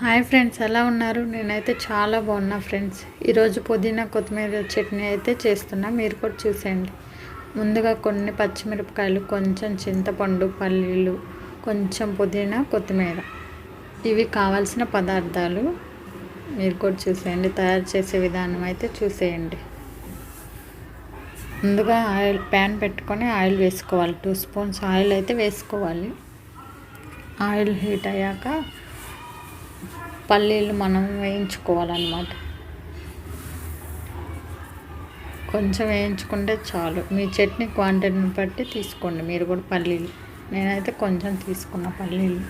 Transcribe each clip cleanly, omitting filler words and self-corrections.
Hi friends, ఎలా ఉన్నారు? నేనైతే చాలా బాగున్నా ఫ్రెండ్స్. ఈరోజు పుదీనా కొత్తిమీర చట్నీ అయితే చేస్తున్నా, మీరు కూడా చూసేయండి. ముందుగా కొన్ని పచ్చిమిరపకాయలు, కొంచెం చింతపండు, పల్లీలు, కొంచెం పుదీనా, కొత్తిమీర, ఇవి కావాల్సిన పదార్థాలు. మీరు కూడా చూసేయండి, తయారు చేసే విధానం అయితే చూసేయండి. ముందుగా ప్యాన్ పెట్టుకొని ఆయిల్ వేసుకోవాలి. 2 స్పూన్స్ ఆయిల్ అయితే వేసుకోవాలి. ఆయిల్ హీట్ అయ్యాక పల్లీలు మనం వేయించుకోవాలన్నమాట. కొంచెం వేయించుకుంటే చాలు. మీ చట్నీ క్వాంటిటీని బట్టి తీసుకోండి మీరు కూడా పల్లీలు. నేనైతే కొంచెం తీసుకున్న పల్లీలు.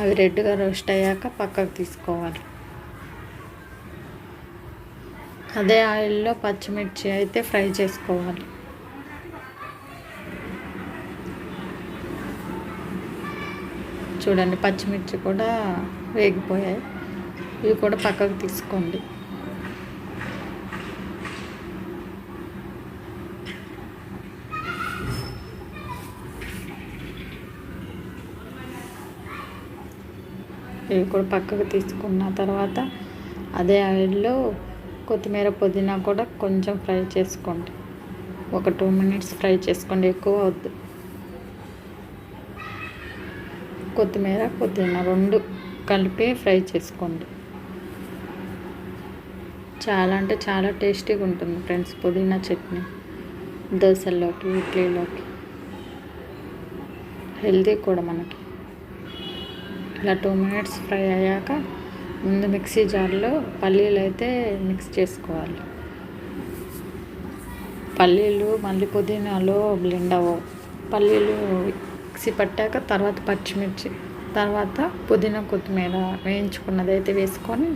అవి రెడ్గా రోస్ట్ అయ్యాక పక్కకు తీసుకోవాలి. అదే ఆయిల్లో పచ్చిమిర్చి అయితే ఫ్రై చేసుకోవాలి. చూడండి, పచ్చిమిర్చి కూడా వేగిపోయాయి. ఇవి కూడా పక్కకు తీసుకోండి. ఇవి కూడా పక్కకు తీసుకున్న తర్వాత అదే ఆయిల్లో కొత్తిమీర, పుదీనా కూడా కొంచెం ఫ్రై చేసుకోండి. ఒక 2 మినిట్స్ ఫ్రై చేసుకోండి, ఎక్కువ వద్దు. కొత్తిమీర, పుదీనా 2 కలిపి ఫ్రై చేసుకోండి. చాలా అంటే చాలా టేస్టీగా ఉంటుంది ఫ్రెండ్స్ పుదీనా చట్నీ. దోశల్లోకి, ఇడ్లీలోకి హెల్తీ కూడా మనకి. ఇలా 2 మినిట్స్ ఫ్రై అయ్యాక ముందు మిక్సీ జార్లో పల్లీలు అయితే మిక్స్ చేసుకోవాలి. పల్లీలు మళ్ళీ పుదీనాలో బ్లెండ్ అవ్వవు. పల్లీలు మిక్సీ పట్టాక తర్వాత పచ్చిమిర్చి, తర్వాత పుదీనా, కొత్తిమీర వేయించుకున్నది అయితే వేసుకొని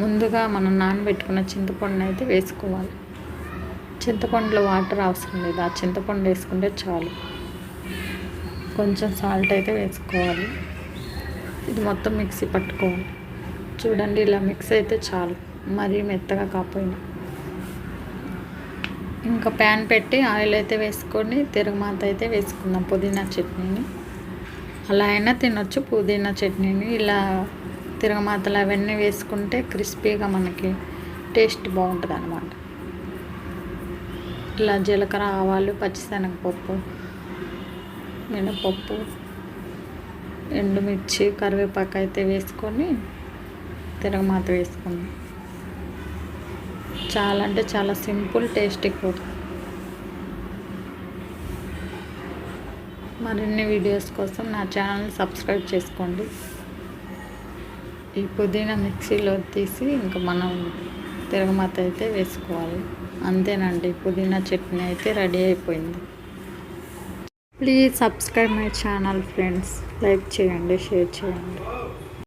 ముందుగా మనం నానబెట్టుకున్న చింతపండుని అయితే వేసుకోవాలి. చింతపండులో వాటర్ అవసరం లేదు, ఆ చింతపండు వేసుకుంటే చాలు. కొంచెం సాల్ట్ అయితే వేసుకోవాలి. ఇది మొత్తం మిక్సీ పట్టుకోవాలి. చూడండి, ఇలా మిక్స్ అయితే చాలు, మరీ మెత్తగా కాకపోయినా. ఇంకా ప్యాన్ పెట్టి ఆయిల్ అయితే వేసుకొని తిరగమాత అయితే వేసుకుందాం పుదీనా చట్నీని. అలా అయినా తినొచ్చు పుదీనా చట్నీని. ఇలా తిరగమాతలు అవన్నీ వేసుకుంటే క్రిస్పీగా మనకి టేస్ట్ బాగుంటుంది అన్నమాట. ఇలా జీలకర్ర, ఆవాలు, పచ్చిశనగపప్పు, మినపప్పు, ఎండుమిర్చి, కరివేపాకు అయితే వేసుకొని తిరగమాత వేసుకుందాం. చాలా అంటే చాలా సింపుల్, టేస్టీ కూడా. మరిన్ని వీడియోస్ కోసం నా ఛానల్ సబ్స్క్రైబ్ చేసుకోండి. ఈ పుదీనా మిక్సీలో తీసి ఇంకా మనం తిరగమాత అయితే వేసుకోవాలి. అంతేనండి, పుదీనా చట్నీ అయితే రెడీ అయిపోయింది. Please subscribe my channel friends. Like చేయండి, షేర్ చేయండి.